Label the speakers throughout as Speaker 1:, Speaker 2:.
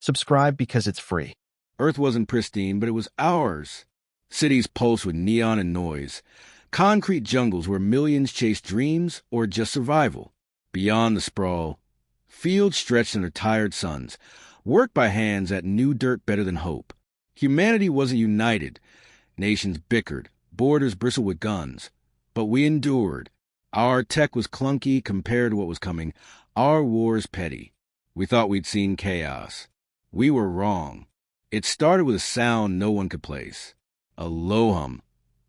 Speaker 1: Subscribe because it's free.
Speaker 2: Earth wasn't pristine, but it was ours. Cities pulsed with neon and noise. Concrete jungles where millions chased dreams or just survival. Beyond the sprawl, fields stretched under tired suns, worked by hands that knew dirt better than hope. Humanity wasn't united. Nations bickered, borders bristled with guns. But we endured. Our tech was clunky compared to what was coming. Our wars petty. We thought we'd seen chaos. We were wrong. It started with a sound no one could place. A low hum,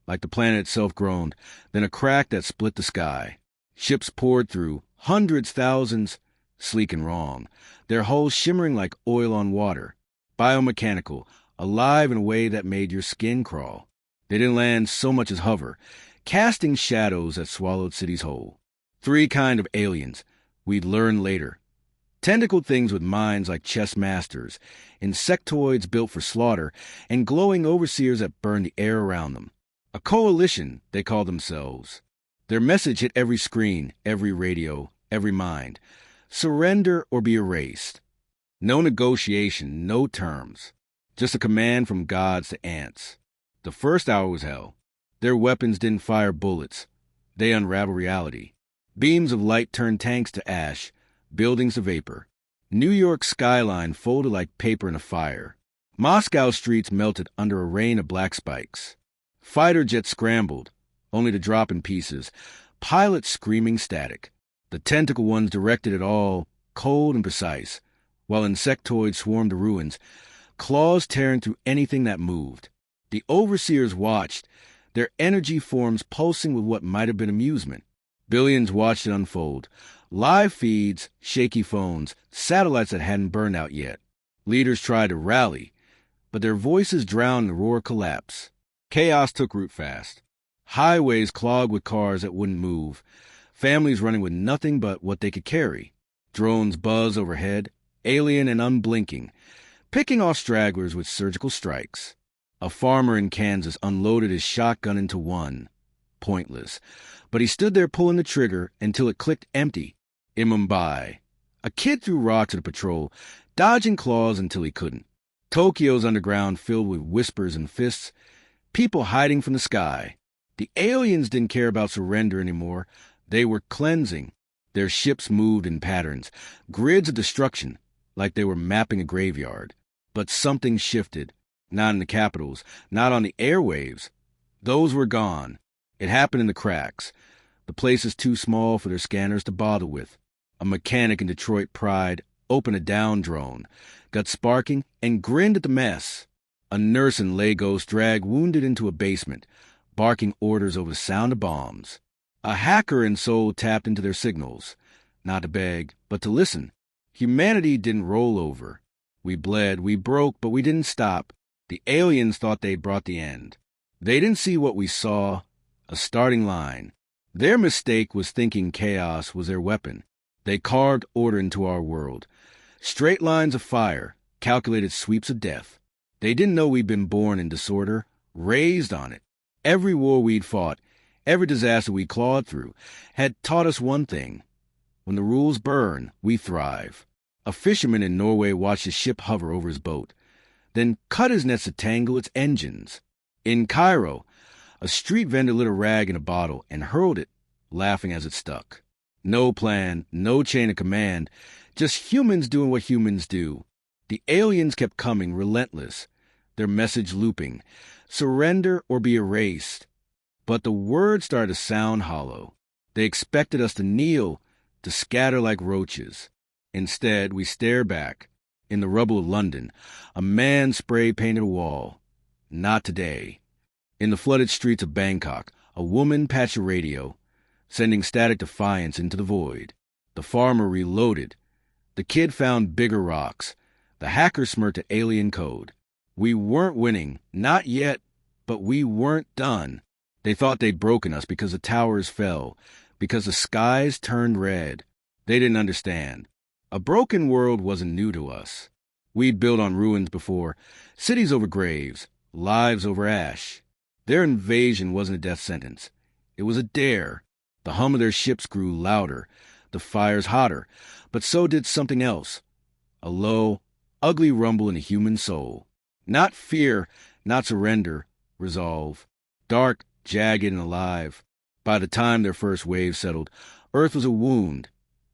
Speaker 2: like the planet itself groaned, then a crack that split the sky. Ships poured through, hundreds, thousands, sleek and wrong, their hulls shimmering like oil on water, biomechanical, alive in a way that made your skin crawl. They didn't land so much as hover, casting shadows that swallowed cities whole. 3 kinds of aliens, we'd learn later. Tentacled things with minds like chess masters, insectoids built for slaughter, and glowing overseers that burned the air around them. A coalition, they called themselves. Their message hit every screen, every radio, every mind. Surrender or be erased. No negotiation, no terms. Just a command from gods to ants. The first hour was hell. Their weapons didn't fire bullets. They unraveled reality. Beams of light turned tanks to ash, buildings to vapor. New York's skyline folded like paper in a fire. Moscow streets melted under a rain of black spikes. Fighter jets scrambled, only to drop in pieces, pilots screaming static. The tentacle ones directed it all, cold and precise, while insectoids swarmed the ruins, claws tearing through anything that moved. The overseers watched, their energy forms pulsing with what might have been amusement. Billions watched it unfold. Live feeds, shaky phones, satellites that hadn't burned out yet. Leaders tried to rally, but their voices drowned the roar of collapse. Chaos took root fast. Highways clogged with cars that wouldn't move. Families running with nothing but what they could carry. Drones buzz overhead, alien and unblinking, picking off stragglers with surgical strikes. A farmer in Kansas unloaded his shotgun into one. Pointless. But he stood there pulling the trigger until it clicked empty. In Mumbai, a kid threw rocks at a patrol, dodging claws until he couldn't. Tokyo's underground filled with whispers and fists, people hiding from the sky. The aliens didn't care about surrender anymore. They were cleansing. Their ships moved in patterns, grids of destruction, like they were mapping a graveyard. But something shifted. Not in the capitals, not on the airwaves. Those were gone. It happened in the cracks. The place is too small for their scanners to bother with. A mechanic in Detroit Pride opened a down drone, got sparking, and grinned at the mess. A nurse in Lagos dragged wounded into a basement, barking orders over the sound of bombs. A hacker in Seoul tapped into their signals, not to beg, but to listen. Humanity didn't roll over. We bled, we broke, but we didn't stop. The aliens thought they'd brought the end. They didn't see what we saw, a starting line. Their mistake was thinking chaos was their weapon. They carved order into our world. Straight lines of fire, calculated sweeps of death. They didn't know we'd been born in disorder, raised on it. Every war we'd fought, every disaster we clawed through, had taught us one thing. When the rules burn, we thrive. A fisherman in Norway watched his ship hover over his boat, then cut his nets to tangle its engines. In Cairo, a street vendor lit a rag in a bottle and hurled it, laughing as it stuck. No plan, no chain of command, just humans doing what humans do. The aliens kept coming, relentless, their message looping, surrender or be erased. But the words started to sound hollow. They expected us to kneel, to scatter like roaches. Instead, we stared back. In the rubble of London, a man spray-painted a wall. Not today. In the flooded streets of Bangkok, a woman patched a radio, sending static defiance into the void. The farmer reloaded. The kid found bigger rocks. The hacker smirked at alien code. We weren't winning, not yet, but we weren't done. They thought they'd broken us because the towers fell, because the skies turned red. They didn't understand. A broken world wasn't new to us. We'd built on ruins before, cities over graves, lives over ash. Their invasion wasn't a death sentence. It was a dare. The hum of their ships grew louder, the fires hotter, but so did something else. A low, ugly rumble in a human soul. Not fear, not surrender, resolve. Dark, jagged, and alive. By the time their first wave settled, Earth was a wound.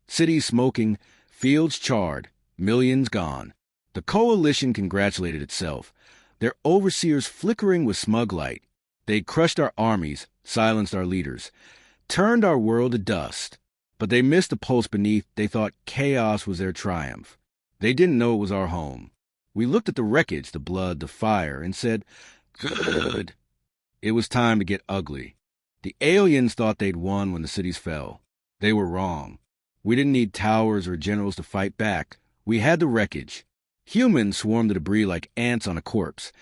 Speaker 2: Cities smoking, fields charred, millions gone. The coalition congratulated itself, their overseers flickering with smug light. They'd crushed our armies, silenced our leaders, turned our world to dust. But they missed the pulse beneath. They thought chaos was their triumph. They didn't know it was our home. We looked at the wreckage, the blood, the fire, and said, "Good." It was time to get ugly. The aliens thought they'd won when the cities fell. They were wrong. We didn't need towers or generals to fight back. We had the wreckage. Humans swarmed the debris like ants on a corpse,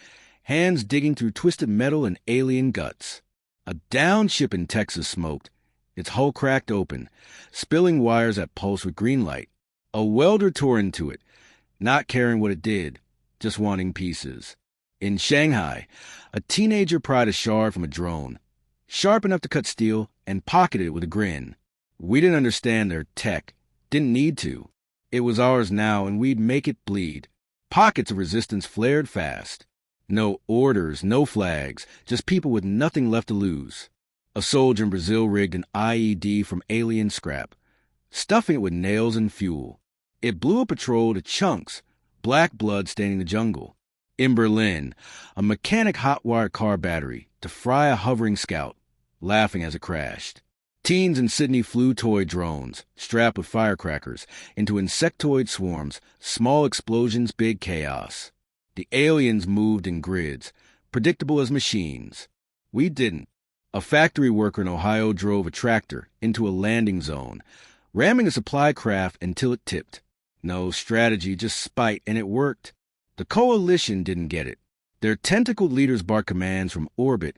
Speaker 2: hands digging through twisted metal and alien guts. A downed ship in Texas smoked, its hull cracked open, spilling wires that pulsed with green light. A welder tore into it, not caring what it did, just wanting pieces. In Shanghai, a teenager pried a shard from a drone, sharp enough to cut steel, and pocketed it with a grin. We didn't understand their tech, didn't need to. It was ours now, and we'd make it bleed. Pockets of resistance flared fast. No orders, no flags, just people with nothing left to lose. A soldier in Brazil rigged an IED from alien scrap, stuffing it with nails and fuel. It blew a patrol to chunks, black blood staining the jungle. In Berlin, a mechanic hot-wired car battery to fry a hovering scout, laughing as it crashed. Teens in Sydney flew toy drones, strapped with firecrackers, into insectoid swarms, small explosions, big chaos. The aliens moved in grids, predictable as machines. We didn't. A factory worker in Ohio drove a tractor into a landing zone, ramming a supply craft until it tipped. No strategy, just spite, and it worked. The coalition didn't get it. Their tentacled leaders barked commands from orbit,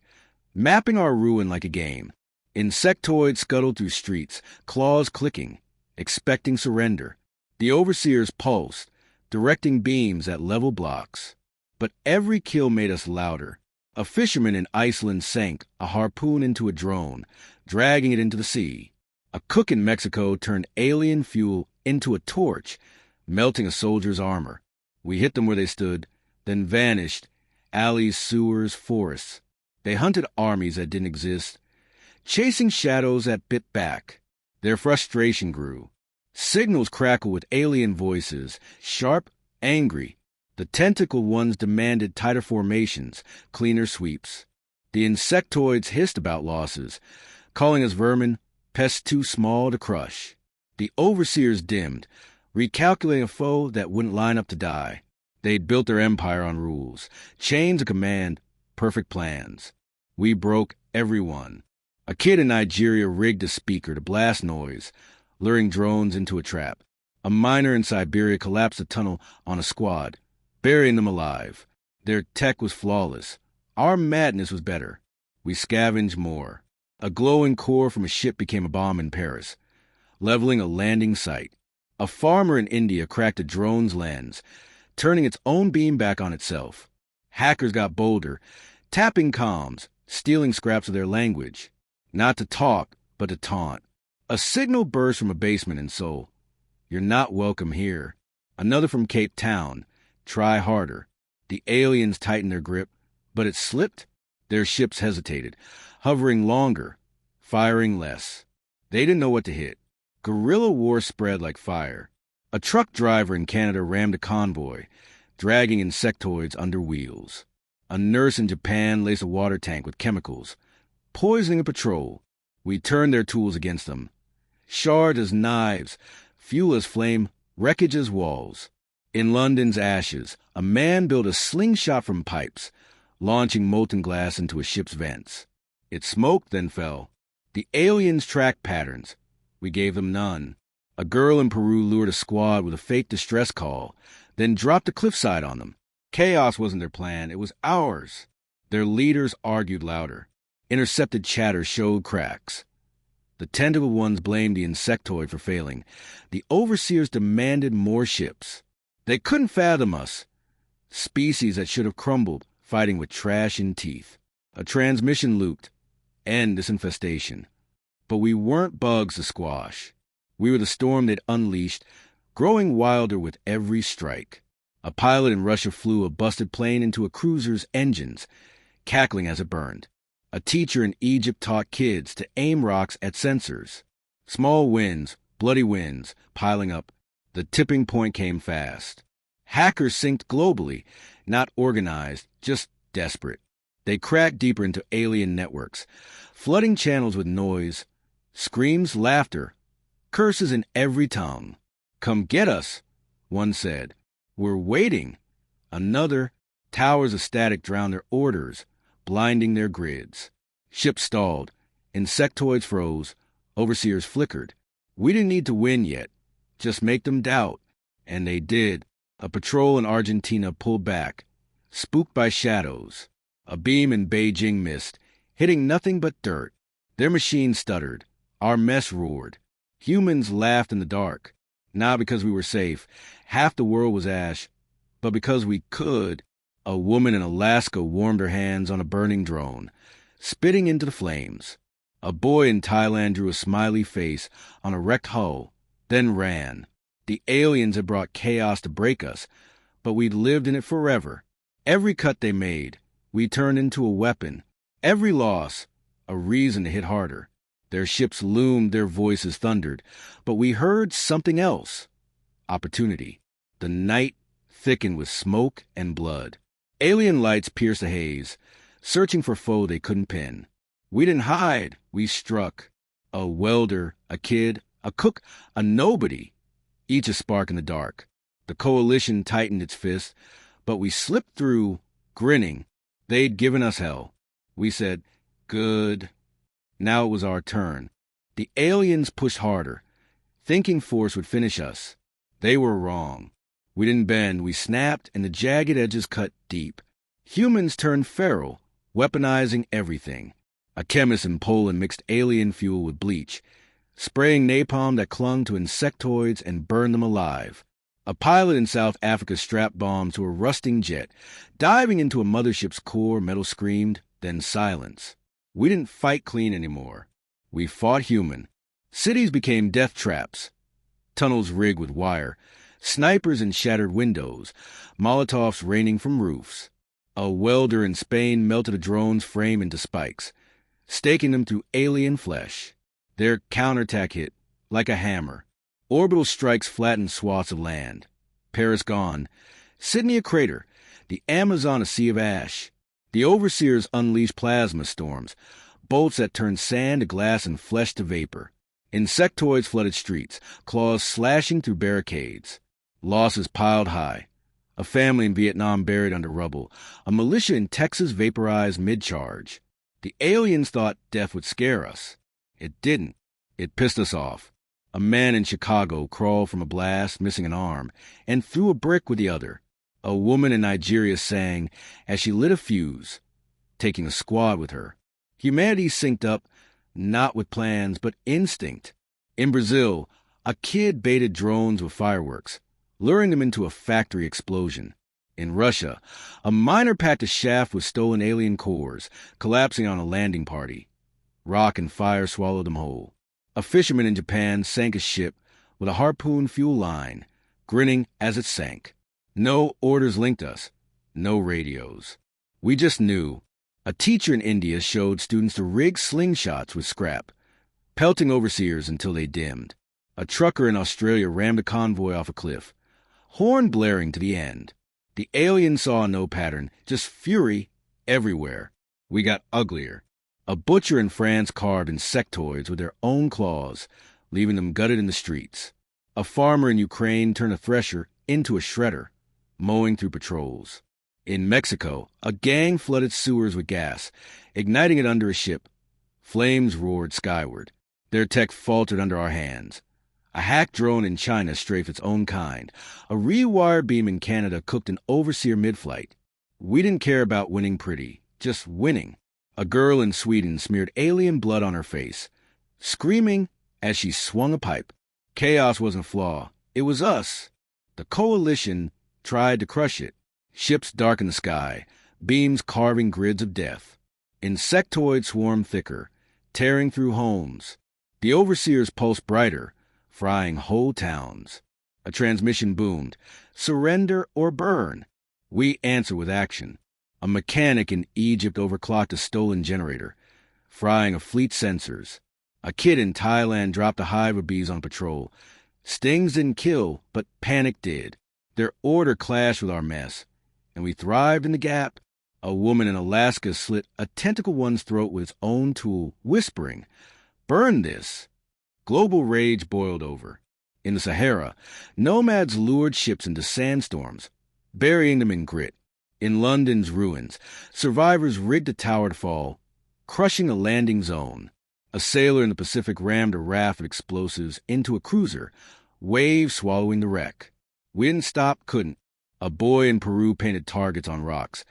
Speaker 2: mapping our ruin like a game. Insectoids scuttled through streets, claws clicking, expecting surrender. The overseers pulsed, directing beams at level blocks. But every kill made us louder. A fisherman in Iceland sank a harpoon into a drone, dragging it into the sea. A cook in Mexico turned alien fuel into a torch, melting a soldier's armor. We hit them where they stood, then vanished. Alleys, sewers, forests. They hunted armies that didn't exist, chasing shadows that bit back. Their frustration grew. Signals crackled with alien voices, sharp, angry. The tentacled ones demanded tighter formations, cleaner sweeps. The insectoids hissed about losses, calling us vermin, pests too small to crush. The overseers dimmed, recalculating a foe that wouldn't line up to die. They'd built their empire on rules, chains of command, perfect plans. We broke everyone. A kid in Nigeria rigged a speaker to blast noise, luring drones into a trap. A miner in Siberia collapsed a tunnel on a squad, burying them alive. Their tech was flawless. Our madness was better. We scavenged more. A glowing core from a ship became a bomb in Paris, leveling a landing site. A farmer in India cracked a drone's lens, turning its own beam back on itself. Hackers got bolder, tapping comms, stealing scraps of their language. Not to talk, but to taunt. A signal burst from a basement in Seoul. You're not welcome here. Another from Cape Town. Try harder. The aliens tightened their grip, but it slipped. Their ships hesitated, hovering longer, firing less. They didn't know what to hit. Guerrilla war spread like fire. A truck driver in Canada rammed a convoy, dragging insectoids under wheels. A nurse in Japan laced a water tank with chemicals, poisoning a patrol. We turned their tools against them. Shards as knives, fuel as flame, wreckage as walls. In London's ashes, a man built a slingshot from pipes, launching molten glass into a ship's vents. It smoked, then fell. The aliens tracked patterns. We gave them none. A girl in Peru lured a squad with a fake distress call, then dropped a cliffside on them. Chaos wasn't their plan, it was ours. Their leaders argued louder. Intercepted chatter showed cracks. The tentacle ones blamed the insectoid for failing. The overseers demanded more ships. They couldn't fathom us. Species that should have crumbled, fighting with trash in teeth. A transmission looped. End this infestation. But we weren't bugs to squash. We were the storm they'd unleashed, growing wilder with every strike. A pilot in Russia flew a busted plane into a cruiser's engines, cackling as it burned. A teacher in Egypt taught kids to aim rocks at sensors. Small winds, bloody winds, piling up. The tipping point came fast. Hackers synced globally, not organized, just desperate. They cracked deeper into alien networks, flooding channels with noise, screams, laughter, curses in every tongue. "Come get us," one said. "We're waiting." Another, towers of static drowned their orders, blinding their grids. Ships stalled, insectoids froze, overseers flickered. We didn't need to win yet, just make them doubt. And they did. A patrol in Argentina pulled back, spooked by shadows. A beam in Beijing missed, hitting nothing but dirt. Their machine stuttered. Our mess roared. Humans laughed in the dark, not because we were safe. Half the world was ash, but because we could. A woman in Alaska warmed her hands on a burning drone, spitting into the flames. A boy in Thailand drew a smiley face on a wrecked hull, then ran. The aliens had brought chaos to break us, but we'd lived in it forever. Every cut they made, we turned into a weapon. Every loss, a reason to hit harder. Their ships loomed, their voices thundered, but we heard something else. Opportunity. The night thickened with smoke and blood. Alien lights pierced the haze, searching for foe they couldn't pin. We didn't hide, we struck. A welder, a kid, a cook, a nobody. Each a spark in the dark. The coalition tightened its fist, but we slipped through, grinning. They'd given us hell. We said, "Good." Now it was our turn. The aliens pushed harder, thinking force would finish us. They were wrong. We didn't bend, we snapped, and the jagged edges cut deep. Humans turned feral, weaponizing everything. A chemist in Poland mixed alien fuel with bleach, spraying napalm that clung to insectoids and burned them alive. A pilot in South Africa strapped bombs to a rusting jet. Diving into a mothership's core, metal screamed, then silence. We didn't fight clean anymore. We fought human. Cities became death traps. Tunnels rigged with wire. Snipers in shattered windows. Molotovs raining from roofs. A welder in Spain melted a drone's frame into spikes, staking them through alien flesh. Their counterattack hit, like a hammer. Orbital strikes flattened swaths of land. Paris gone. Sydney a crater. The Amazon a sea of ash. The overseers unleashed plasma storms, bolts that turned sand to glass and flesh to vapor. Insectoids flooded streets, claws slashing through barricades. Losses piled high. A family in Vietnam buried under rubble. A militia in Texas vaporized mid-charge. The aliens thought death would scare us. It didn't. It pissed us off. A man in Chicago crawled from a blast, missing an arm, and threw a brick with the other. A woman in Nigeria sang as she lit a fuse, taking a squad with her. Humanity synced up, not with plans, but instinct. In Brazil, a kid baited drones with fireworks, luring them into a factory explosion. In Russia, a miner packed a shaft with stolen alien cores, collapsing on a landing party. Rock and fire swallowed them whole. A fisherman in Japan sank a ship with a harpoon fuel line, grinning as it sank. No orders linked us, no radios. We just knew. A teacher in India showed students to rig slingshots with scrap, pelting overseers until they dimmed. A trucker in Australia rammed a convoy off a cliff, horn blaring to the end. The aliens saw no pattern, just fury everywhere. We got uglier. A butcher in France carved insectoids with their own claws, leaving them gutted in the streets. A farmer in Ukraine turned a thresher into a shredder, mowing through patrols. In Mexico, a gang flooded sewers with gas, igniting it under a ship. Flames roared skyward. Their tech faltered under our hands. A hacked drone in China strafed its own kind. A rewired beam in Canada cooked an overseer mid-flight. We didn't care about winning pretty, just winning. A girl in Sweden smeared alien blood on her face, screaming as she swung a pipe. Chaos wasn't a flaw. It was us. The coalition tried to crush it. Ships darkened the sky, beams carving grids of death. Insectoids swarmed thicker, tearing through homes. The overseers pulsed brighter, frying whole towns. A transmission boomed. Surrender or burn. We answer with action. A mechanic in Egypt overclocked a stolen generator, frying a fleet sensors. A kid in Thailand dropped a hive of bees on patrol. Stings didn't kill, but panic did. Their order clashed with our mess, and we thrived in the gap. A woman in Alaska slit a tentacle one's throat with its own tool, whispering, "Burn this." Global rage boiled over. In the Sahara, nomads lured ships into sandstorms, burying them in grit. In London's ruins, survivors rigged a tower to fall, crushing a landing zone. A sailor in the Pacific rammed a raft of explosives into a cruiser, waves swallowing the wreck. We didn't stop, couldn't. A boy in Peru painted targets on rocks,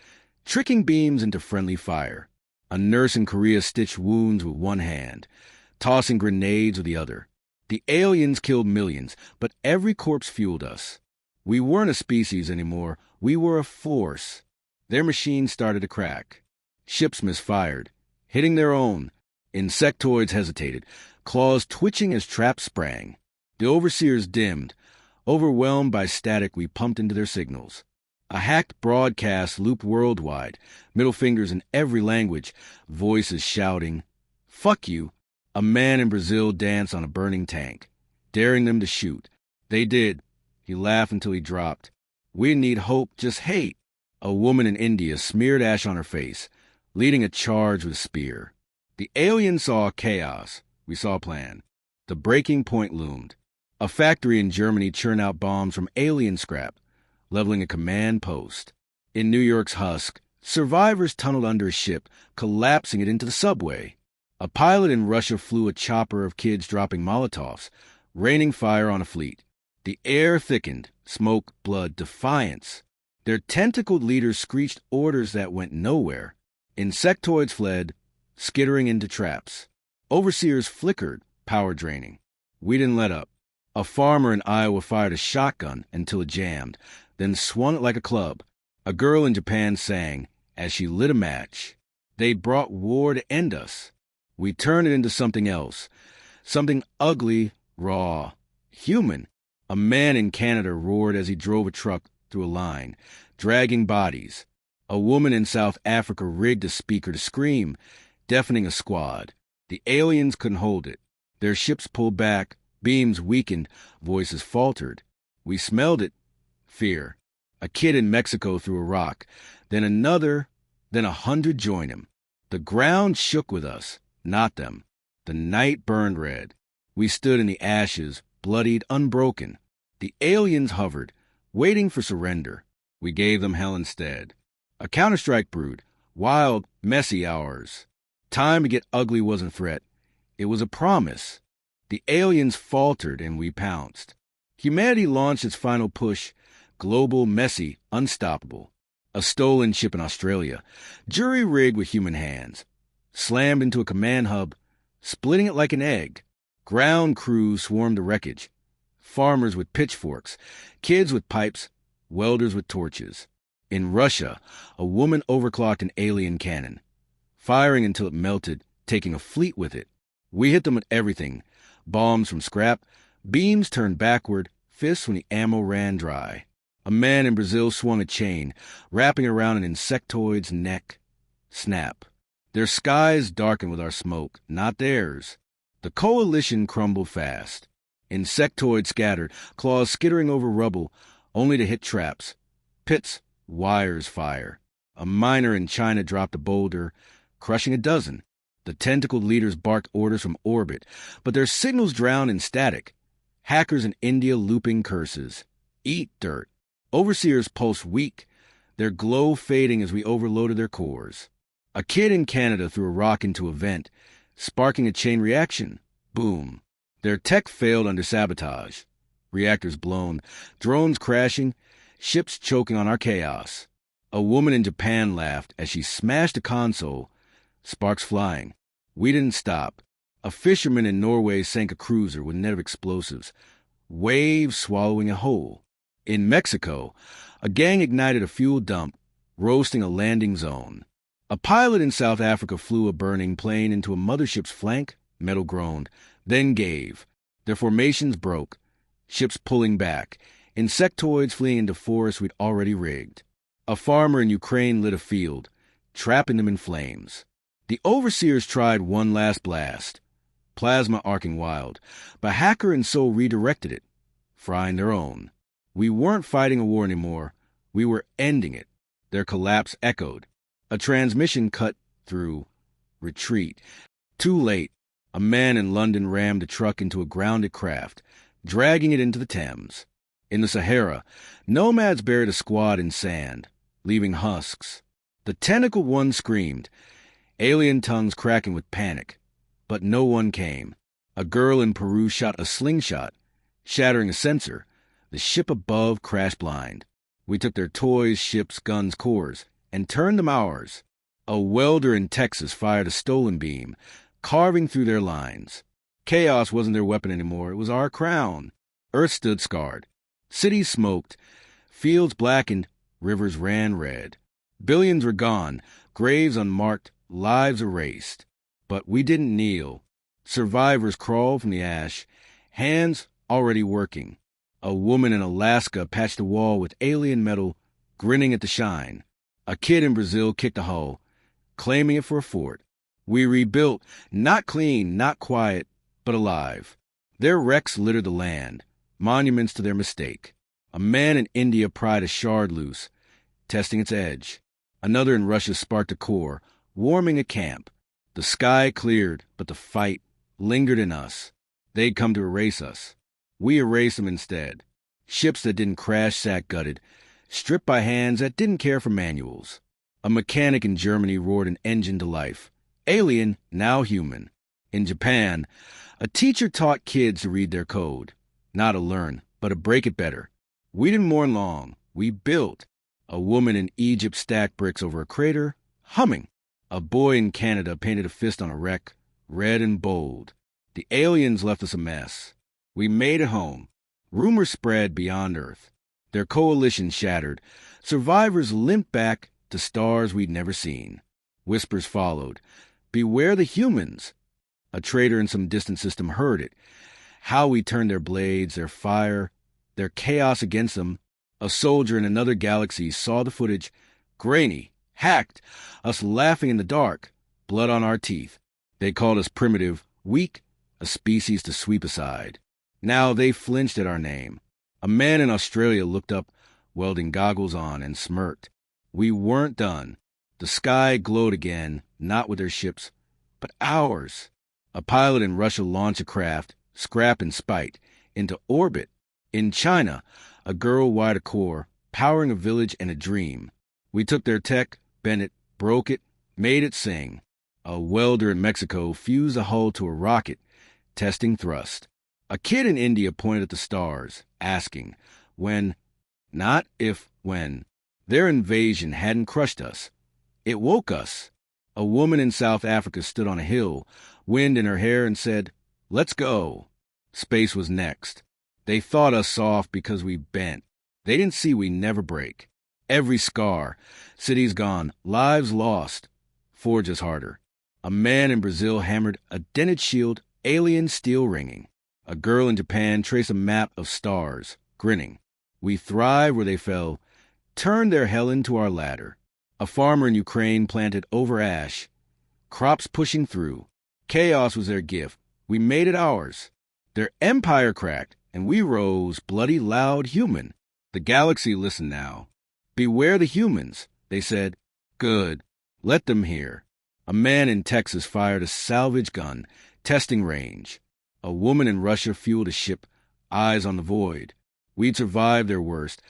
Speaker 2: tricking beams into friendly fire. A nurse in Korea stitched wounds with one hand, tossing grenades with the other. The aliens killed millions, but every corpse fueled us. We weren't a species anymore. We were a force. Their machines started to crack. Ships misfired, hitting their own. Insectoids hesitated, claws twitching as traps sprang. The overseers dimmed. Overwhelmed by static, we pumped into their signals. A hacked broadcast looped worldwide, middle fingers in every language, voices shouting, "Fuck you." A man in Brazil danced on a burning tank, daring them to shoot. They did. He laughed until he dropped. We didn't need hope, just hate. A woman in India smeared ash on her face, leading a charge with a spear. The aliens saw chaos. We saw a plan. The breaking point loomed. A factory in Germany churned out bombs from alien scrap, leveling a command post. In New York's husk, survivors tunneled under a ship, collapsing it into the subway. A pilot in Russia flew a chopper of kids dropping Molotovs, raining fire on a fleet. The air thickened, smoke, blood, defiance. Their tentacled leaders screeched orders that went nowhere. Insectoids fled, skittering into traps. Overseers flickered, power draining. We didn't let up. A farmer in Iowa fired a shotgun until it jammed, then swung it like a club. A girl in Japan sang as she lit a match. They brought war to end us. We turned it into something else, something ugly, raw, human. A man in Canada roared as he drove a truck through a line, dragging bodies. A woman in South Africa rigged a speaker to scream, deafening a squad. The aliens couldn't hold it. Their ships pulled back, beams weakened, voices faltered. We smelled it. Fear. A kid in Mexico threw a rock, then another, then 100 joined him. The ground shook with us, not them. The night burned red. We stood in the ashes, bloodied, unbroken. The aliens hovered, waiting for surrender. We gave them hell instead. A counterstrike brewed, wild, messy hours. Time to get ugly wasn't a threat. It was a promise. The aliens faltered and we pounced. Humanity launched its final push, global, messy, unstoppable. A stolen ship in Australia, jury-rigged with human hands, slammed into a command hub, splitting it like an egg. Ground crews swarmed the wreckage. Farmers with pitchforks, kids with pipes, welders with torches. In Russia, a woman overclocked an alien cannon, firing until it melted, taking a fleet with it. We hit them with everything. Bombs from scrap, beams turned backward, fists when the ammo ran dry. A man in Brazil swung a chain, wrapping around an insectoid's neck. Snap. Their skies darkened with our smoke, not theirs. The coalition crumbled fast. Insectoids scattered, claws skittering over rubble, only to hit traps. Pits, wires fire. A miner in China dropped a boulder, crushing a dozen. The tentacled leaders barked orders from orbit, but their signals drowned in static. Hackers in India looping curses. Eat dirt. Overseers pulsed weak, their glow fading as we overloaded their cores. A kid in Canada threw a rock into a vent, sparking a chain reaction. Boom. Their tech failed under sabotage. Reactors blown, drones crashing, ships choking on our chaos. A woman in Japan laughed as she smashed a console, sparks flying. We didn't stop. A fisherman in Norway sank a cruiser with a net of explosives, waves swallowing a hole. In Mexico, a gang ignited a fuel dump, roasting a landing zone. A pilot in South Africa flew a burning plane into a mothership's flank, metal groaned, then gave. Their formations broke. Ships pulling back, insectoids fleeing into forests we'd already rigged. A farmer in Ukraine lit a field, trapping them in flames. The overseers tried one last blast, plasma arcing wild, but Hacker and Soul redirected it, frying their own. We weren't fighting a war anymore. We were ending it. Their collapse echoed. A transmission cut through. Retreat. Too late. A man in London rammed a truck into a grounded craft, dragging it into the Thames. In the Sahara, nomads buried a squad in sand, leaving husks. The tentacle one screamed, alien tongues cracking with panic. But no one came. A girl in Peru shot a slingshot, shattering a sensor. The ship above crashed blind. We took their toys, ships, guns, cores, and turned them ours. A welder in Texas fired a stolen beam, carving through their lines. Chaos wasn't their weapon anymore. It was our crown. Earth stood scarred. Cities smoked. Fields blackened. Rivers ran red. Billions were gone. Graves unmarked. Lives erased. But we didn't kneel. Survivors crawled from the ash, hands already working. A woman in Alaska patched a wall with alien metal, grinning at the shine. A kid in Brazil kicked a hull, claiming it for a fort. We rebuilt, not clean, not quiet, but alive. Their wrecks littered the land, monuments to their mistake. A man in India pried a shard loose, testing its edge. Another in Russia sparked a core, warming a camp. The sky cleared, but the fight lingered in us. They'd come to erase us. We erased them instead. Ships that didn't crash sat gutted, stripped by hands that didn't care for manuals. A mechanic in Germany roared an engine to life. Alien, now human. In Japan, a teacher taught kids to read their code. Not to learn, but to break it better. We didn't mourn long. We built. A woman in Egypt stacked bricks over a crater, humming. A boy in Canada painted a fist on a wreck, red and bold. The aliens left us a mess. We made it home. Rumors spread beyond Earth. Their coalition shattered. Survivors limped back to stars we'd never seen. Whispers followed. Beware the humans. A traitor in some distant system heard it. How we turned their blades, their fire, their chaos against them. A soldier in another galaxy saw the footage, grainy, hacked, us laughing in the dark, blood on our teeth. They called us primitive, weak, a species to sweep aside. Now they flinched at our name. A man in Australia looked up, welding goggles on, and smirked. We weren't done. The sky glowed again, not with their ships, but ours. A pilot in Russia launched a craft, scrap and spite, into orbit. In China, a girl wired a core, powering a village and a dream. We took their tech, bent it, broke it, made it sing. A welder in Mexico fused a hull to a rocket, testing thrust. A kid in India pointed at the stars, asking, when, not if, when. Their invasion hadn't crushed us. It woke us. A woman in South Africa stood on a hill, wind in her hair, and said, "Let's go." Space was next. They thought us soft because we bent. They didn't see we never break. Every scar, cities gone, lives lost, forge us harder. A man in Brazil hammered a dented shield, alien steel ringing. A girl in Japan traced a map of stars, grinning. We thrived where they fell, turned their hell into our ladder. A farmer in Ukraine planted over ash, crops pushing through. Chaos was their gift. We made it ours. Their empire cracked, and we rose, bloody, loud, human. The galaxy listened now. Beware the humans, they said. Good. Let them hear. A man in Texas fired a salvage gun, testing range. A woman in Russia fueled a ship, eyes on the void. We'd survived their worst,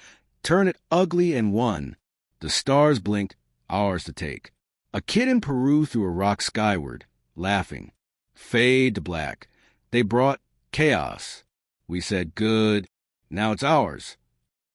Speaker 2: turned it ugly and won. The stars blinked, ours to take. A kid in Peru threw a rock skyward, laughing. Fade to black. They brought chaos. We said, good. Now it's ours.